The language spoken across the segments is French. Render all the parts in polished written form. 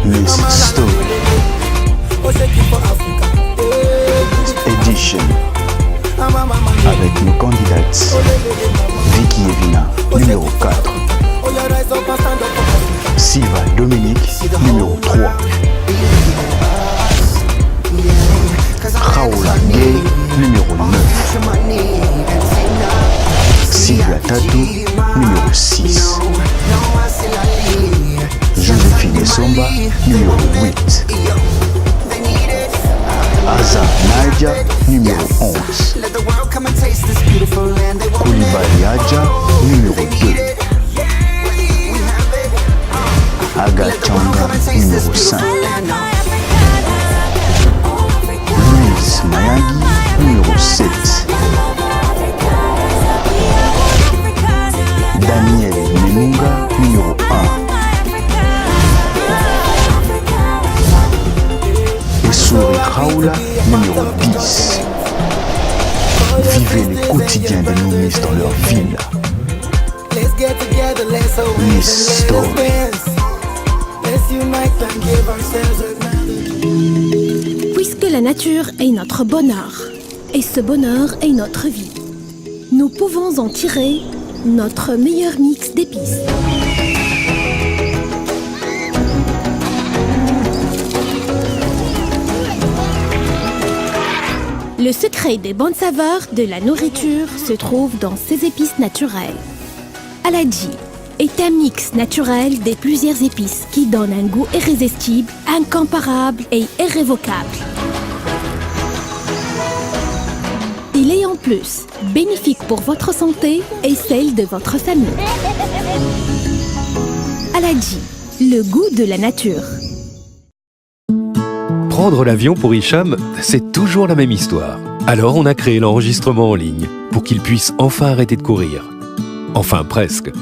Miss Story Edition avec nos candidates Vicky Evina, numéro 4, Siva Dominique, numéro 3, Raoula Gay, numéro 9, Sylvia Tatou, numéro 6, Joséphine Somba, numéro 8, Aza Nadia, numéro 11, Koulibaly Adja, numéro 2, Aga Changa, numéro 5, Louise Mayagi, numéro 7, Daniel Menunga, numéro 1, et Souri Raoula, numéro 10. Vivez les quotidiens des ministres dans leur ville. Miss Story. Puisque la nature est notre bonheur, et ce bonheur est notre vie, nous pouvons en tirer notre meilleur mix d'épices. Le secret des bonnes saveurs de la nourriture se trouve dans ses épices naturelles. Aladji est un mix naturel des plusieurs épices qui donnent un goût irrésistible, incomparable et irrévocable. Il est en plus bénéfique pour votre santé et celle de votre famille. Aladji, le goût de la nature. Prendre l'avion pour Hicham, c'est toujours la même histoire. Alors on a créé l'enregistrement en ligne pour qu'il puisse enfin arrêter de courir. Enfin presque.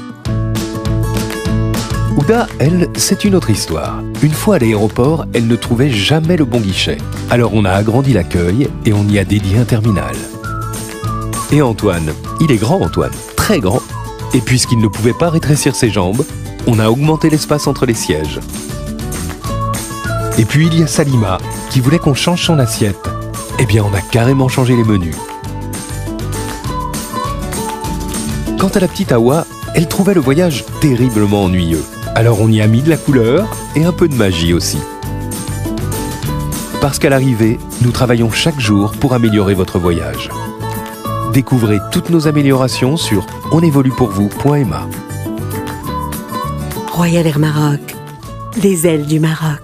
Ouda, elle, c'est une autre histoire. Une fois à l'aéroport, elle ne trouvait jamais le bon guichet. Alors on a agrandi l'accueil et on y a dédié un terminal. Et Antoine, il est grand Antoine, très grand. Et puisqu'il ne pouvait pas rétrécir ses jambes, on a augmenté l'espace entre les sièges. Et puis il y a Salima, qui voulait qu'on change son assiette. Eh bien, on a carrément changé les menus. Quant à la petite Awa, elle trouvait le voyage terriblement ennuyeux. Alors on y a mis de la couleur et un peu de magie aussi. Parce qu'à l'arrivée, nous travaillons chaque jour pour améliorer votre voyage. Découvrez toutes nos améliorations sur onévoluepourvous.ma. Royal Air Maroc, les ailes du Maroc.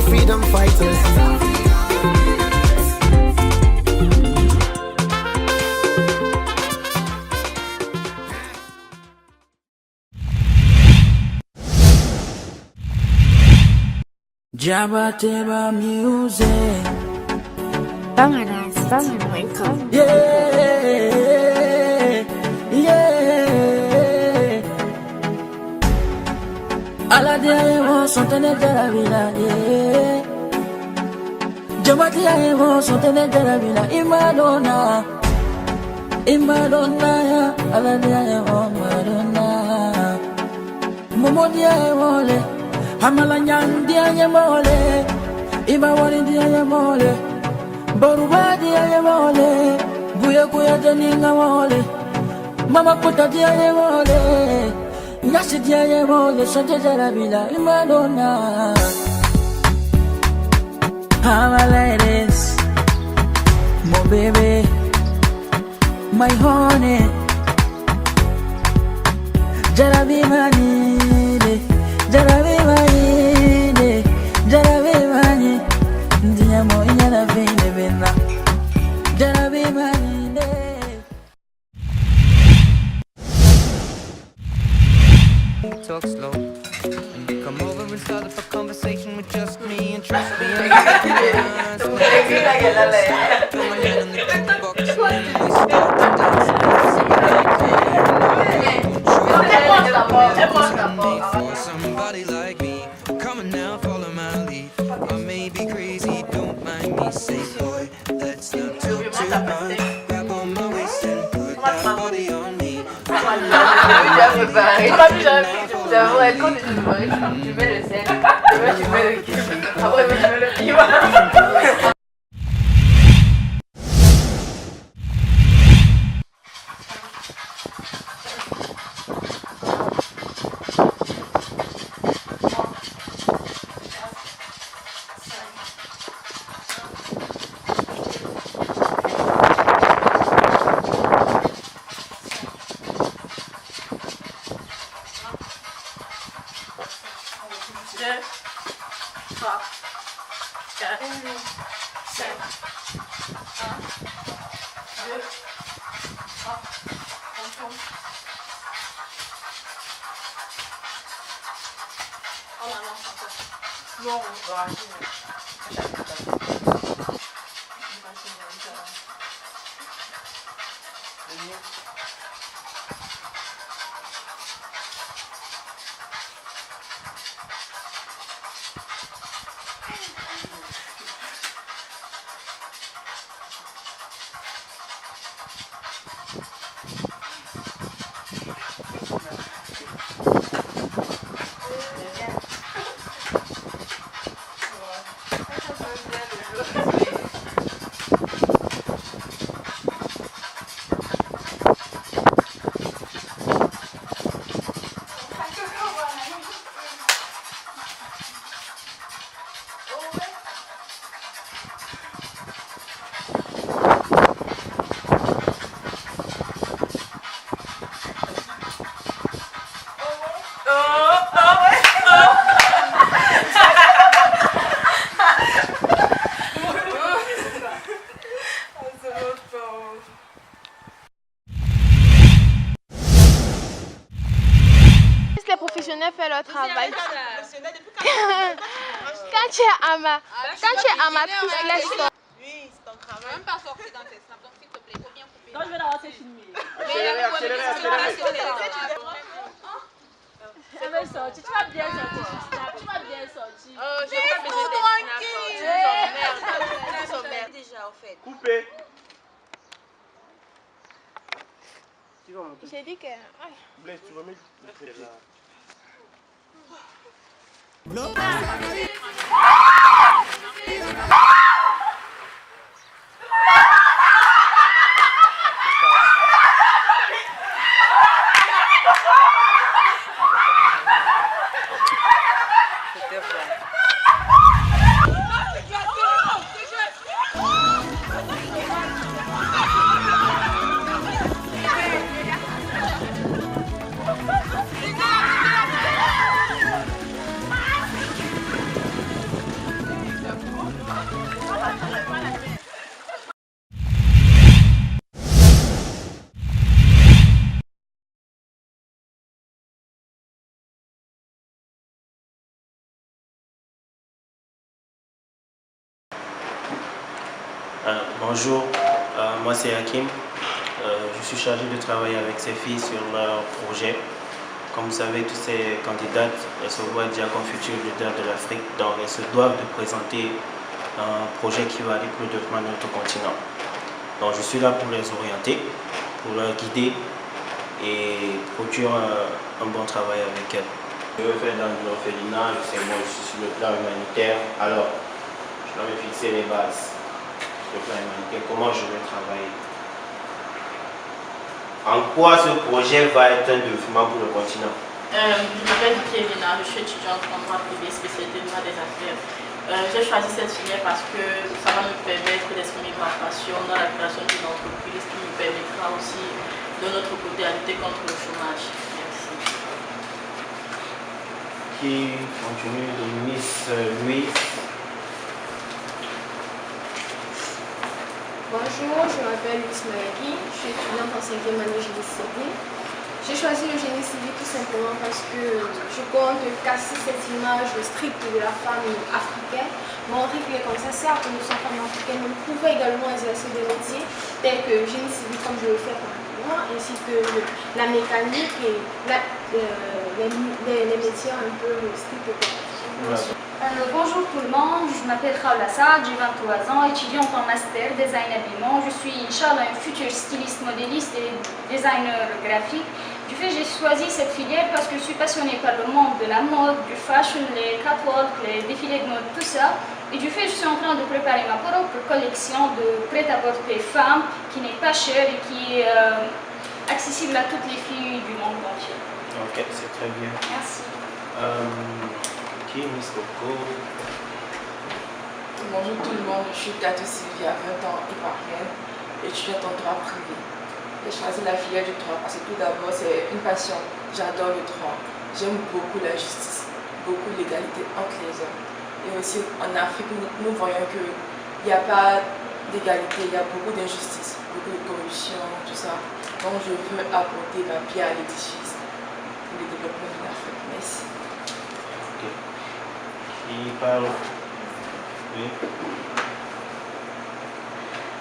Freedom fighters. Jabba Teba music. Vámonos, Yeah, yeah. A la diario son tener de la vida, yeah. Jabba Teba son tener de la vida. Imadona, Imadona, a la diario Madonna. Momo diario le. Hamala nyan dia mole, iba wani dia mole, boruba dia mole, buya kuya janinga mole, mama puta dia mole, nasi dia mole, sanje jara bila Madonna. My ladies, my baby, my honey, jara bi mani, jara bi mani. Talk slow. Come over and start up a conversation with just me and trust me. For somebody like me, come on now, follow my lead. I may be crazy, don't mind me. Say, boy, let's not talk too much. Grab on my waist and put that body on me. déjà préparé. On m'a plus jamais fait. D'abord, quand tu prépares, tu mets le sel. Après, tu mets le cube. Après, tu mets le piment. Les professionnels font leur travail. Quand tu es amatrice, laisse-toi. Oui, c'est ton travail. Même pas sortir dans tes snaps, donc s'il te plaît, il faut bien couper. Non, je vais d'abord te filmer. Tu vas sortir, tu vas bien sortir sur Snap, tu vas bien sortir. Je n'ai pas besoin de snaps. Tu sommes déjà au fait. Coupé. J'ai dit que... Blaise, tu remets le truc là. Bonjour, moi c'est Hakim. Je suis chargé de travailler avec ces filles sur leur projet. Comme vous savez, toutes ces candidates, elles se voient déjà comme futures leaders de l'Afrique, donc elles se doivent de présenter un projet qui va aller plus de développement de notre continent. Donc je suis là pour les orienter, pour leur guider et produire un bon travail avec elles. Je veux faire dans l'orphelinat, je sais moi, je suis sur le plan humanitaire, alors je dois me fixer les bases. Le plan humanitaire, comment je vais travailler. En quoi ce projet va être un développement pour le continent? Je m'appelle Kevina, je suis étudiante en droit privé, spécialité droit des affaires. J'ai choisi cette filière parce que ça va me permettre d'exprimer ma passion dans la création d'une entreprise qui me permettra aussi de notre côté à lutter contre le chômage. Merci. Qui continue de Miss Louise. Bonjour, je m'appelle Luis Maïki, je suis étudiante en 5e année génie civil. J'ai choisi le génie civil tout simplement parce que je compte casser cette image stricte de la femme africaine, montrer que comme ça, certes nous sommes femmes africaines, mais nous pouvons également exercer des métiers tels que génie civil comme je le fais moi, ainsi que la mécanique et les métiers un peu stricts. Bonjour tout le monde, je m'appelle Khawla Saad, j'ai 23 ans, étudiante en master design habillement. Je suis Inch'Allah une future styliste modéliste et designer graphique. Du fait, j'ai choisi cette filière parce que je suis passionnée par le monde de la mode, du fashion, les catwalks, les défilés de mode, tout ça. Et du fait, je suis en train de préparer ma propre collection de prêt-à-porter femmes qui n'est pas chère et qui est accessible à toutes les filles du monde entier. Ok, c'est très bien. Merci. Qui est Miss Coco? Bonjour tout le monde, je suis Kato Sylvia, 20 ans, ivoirienne, étudiante en droit privé. J'ai choisi la filière du droit parce que tout d'abord c'est une passion. J'adore le droit. J'aime beaucoup la justice, beaucoup l'égalité entre les hommes. Et aussi en Afrique, nous voyons qu'il n'y a pas d'égalité, il y a beaucoup d'injustice, beaucoup de corruption, tout ça. Donc je veux apporter ma pierre à l'édifice pour le développement de l'Afrique. Merci. Ok. Qui parle? Oui.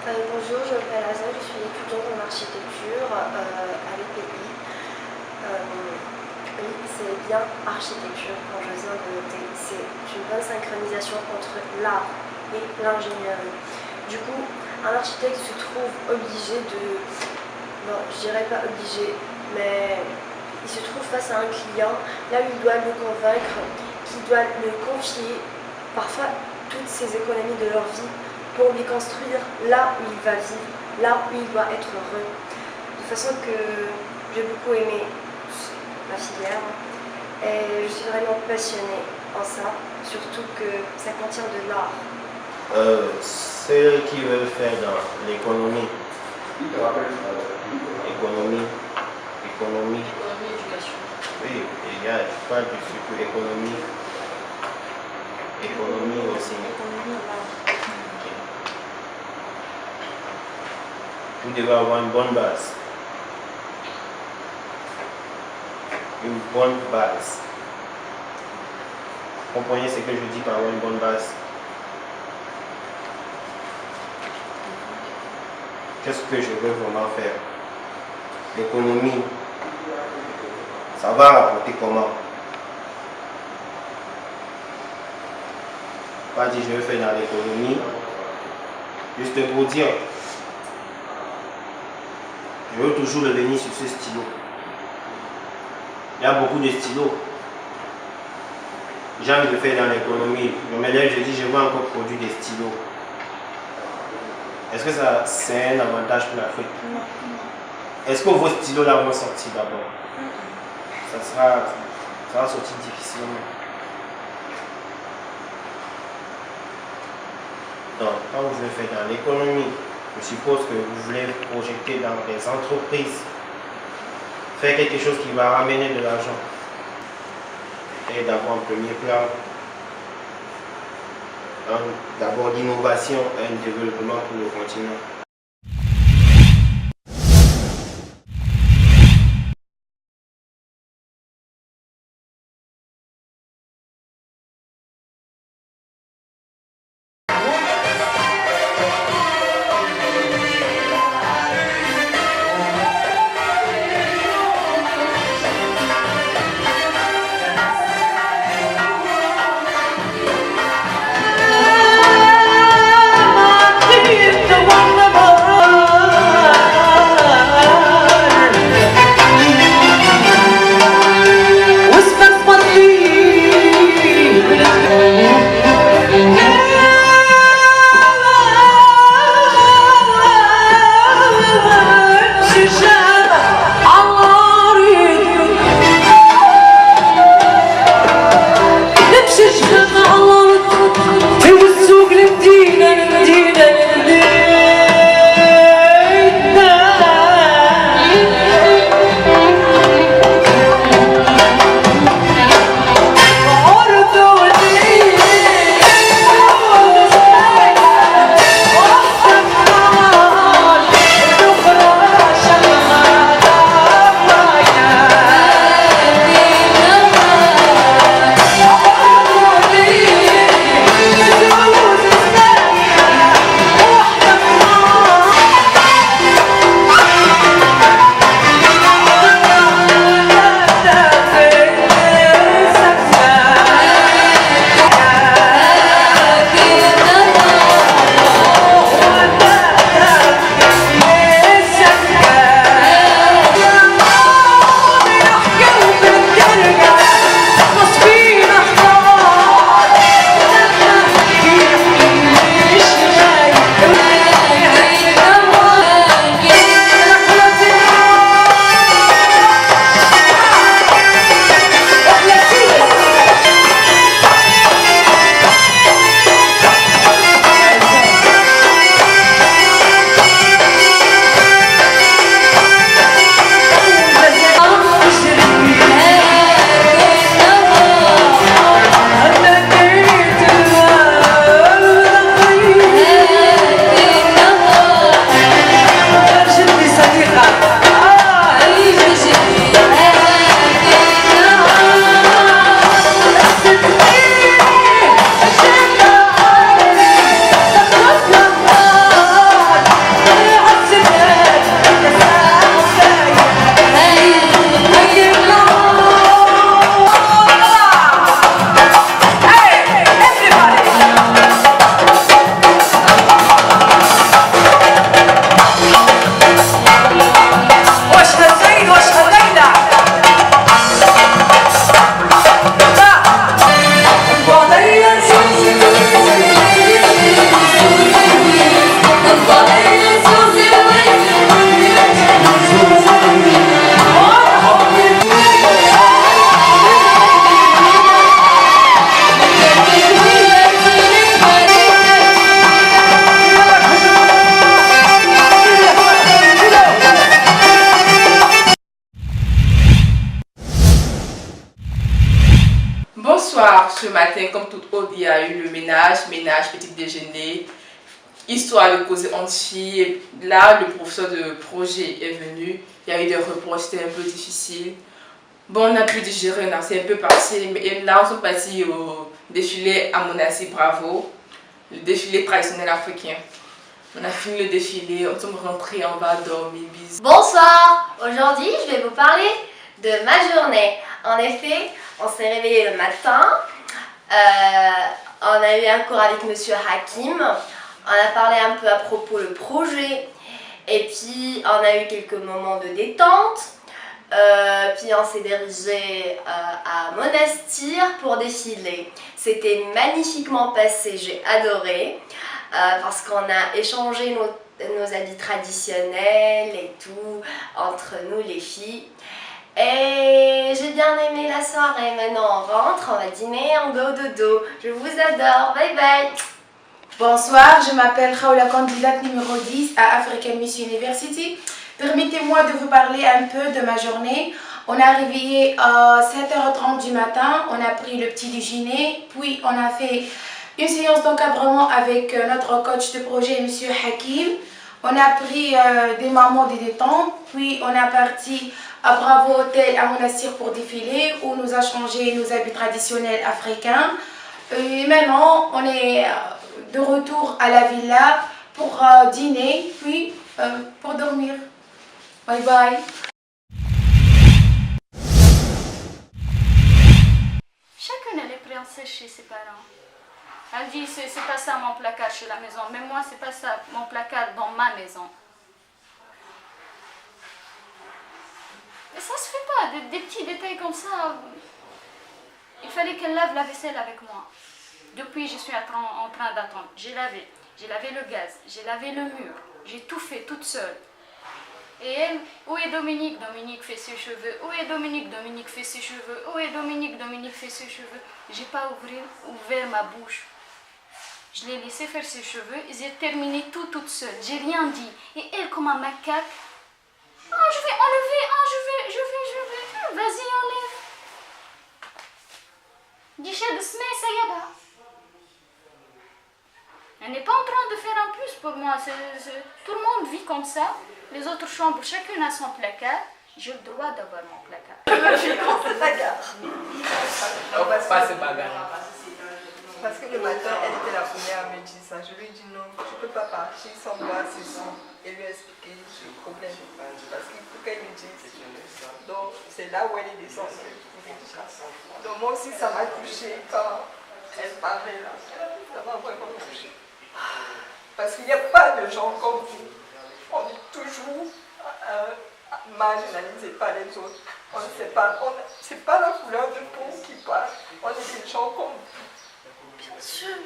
Bonjour, je m'appelle Azza, je suis étudiante en architecture à l'EPI. Oui, c'est bien architecture quand je viens de noter. C'est une bonne synchronisation entre l'art et l'ingénierie. Du coup, un architecte se trouve obligé de... Non, je dirais pas obligé, mais il se trouve face à un client, là où il doit le convaincre, qu'il doit le confier parfois toutes ses économies de leur vie pour lui construire là où il va vivre, là où il doit être heureux. De façon que j'ai beaucoup aimé ma filière et je suis vraiment passionnée en ça, surtout que ça contient de l'art. Ceux qui veulent faire dans l'économie, économie, éducation. Oui, il y a, je parle du surtout économie aussi. Okay. Vous devez avoir une bonne base. Une bonne base. Comprenez ce que je dis par une bonne base? Qu'est-ce que je veux vraiment faire? L'économie, ça va rapporter comment? Pas dire je veux faire dans l'économie, juste pour dire, je veux toujours revenir sur ce stylo. Il y a beaucoup de stylos. J'ai envie de faire dans l'économie. Je me lève, je dis je veux encore produire des stylos. Est-ce que ça c'est un avantage pour l'Afrique? Est-ce que vos stylos là vont sortir d'abord? Ça va sortir difficilement. Donc, quand vous voulez faire dans l'économie, je suppose que vous voulez projeter dans des entreprises, faire quelque chose qui va ramener de l'argent et d'avoir un premier plan, d'abord l'innovation et un développement pour le continent. The wonder Bonsoir, ce matin, comme tout autre, il y a eu le ménage, petit déjeuner, histoire de causer entre filles. Là, le professeur de projet est venu, il y a eu des reproches, c'était un peu difficile. Bon, on a pu digérer, on s'est un peu passé, mais là, on est parti au défilé à Monassi, bravo, le défilé traditionnel africain. On a fini le défilé, on est rentrés, on va dormir, bisous. Bonsoir, aujourd'hui je vais vous parler de ma journée. En effet, on s'est réveillé le matin, on a eu un cours avec Monsieur Hakim, on a parlé un peu à propos du projet, et puis on a eu quelques moments de détente, puis on s'est dirigé à Monastir pour défiler. C'était magnifiquement passé, j'ai adoré, parce qu'on a échangé nos habits traditionnels et tout, entre nous les filles. Et j'ai bien aimé la soirée. Maintenant on rentre, on va dîner, on va au dodo. Je vous adore, bye bye. Bonsoir, je m'appelle Khaoula, candidate numéro 10 à African Miss University. Permettez-moi de vous parler un peu de ma journée. On est arrivé à 7h30 du matin, on a pris le petit déjeuner, puis on a fait une séance d'encadrement avec notre coach de projet, M. Hakim. On a pris des moments de détente, puis on est parti à Bravo Hotel à Monastir pour défiler, où nous avons changé nos habits traditionnels africains. Et maintenant, on est de retour à la villa pour dîner, puis pour dormir. Bye bye. Chacune elle est princesse chez ses parents. Elle dit c'est pas ça mon placard chez la maison, mais moi c'est pas ça mon placard dans ma maison. Mais ça se fait pas, des petits détails comme ça. Il fallait qu'elle lave la vaisselle avec moi. Depuis je suis en train d'attendre. J'ai lavé le gaz, j'ai lavé le mur, j'ai tout fait toute seule. Et elle, où est Dominique? Dominique fait ses cheveux. Où est Dominique? Dominique fait ses cheveux. Où est Dominique? Dominique fait ses cheveux. J'ai pas ouvert ma bouche. Je l'ai laissé faire ses cheveux. J'ai terminé tout toute seule. J'ai rien dit. Et elle, comme un macaque, oh, je vais enlever. Oh, je vais. Vas-y, enlève. Guichet de semaine, ça y est. Elle n'est pas en train de faire un plus pour moi. Tout le monde vit comme ça. Les autres chambres, chacune a son placard. J'ai le droit d'avoir mon placard. C'est bagarre. C'est bagarre. Parce que le matin, elle était la première à me dire ça. Je lui ai dit non, je ne peux pas partir sans moi, c'est ça. Et lui expliquer le problème. Parce qu'il faut qu'elle me dise. Donc, c'est là où elle est descendue. Donc, moi aussi, ça m'a touchée quand elle parlait là. Ça m'a vraiment touchée. Parce qu'il n'y a pas de gens comme vous. On est toujours marginalisé par les autres. On ne sait pas, c'est pas la couleur de peau qui parle. On est des gens comme vous. Bien sûr.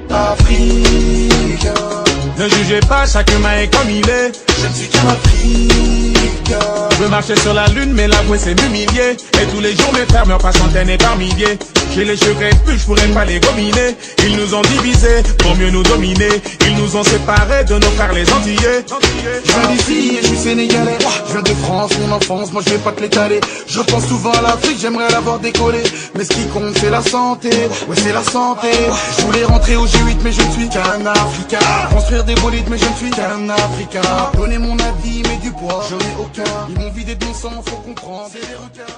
Afrique, ne jugez pas, chaque humain est comme il est. Je ne suis qu'un Afrique. Je veux marcher sur la lune, mais l'avouer c'est m'humilier. Et tous les jours mes frères meurent par centaines et par milliers. J'ai les cheveux crépus, je pourrais pas les gominer. Ils nous ont divisés pour mieux nous dominer. Ils nous ont séparés de nos frères les Antillais. Je viens d'ici et je suis sénégalais. Je viens de France, mon enfance, moi je vais pas te l'étaler. Je pense souvent à l'Afrique, j'aimerais l'avoir décollé. Mais ce qui compte c'est la santé, ouais c'est la santé. Je voulais rentrer au G8 mais je ne suis qu'un Africain. Construire des bolides mais je ne suis qu'un Africain. Donner mon avis mais du poids, je n'ai aucun. Ils m'ont vidé de mon sang, faut comprendre. C'est des requins.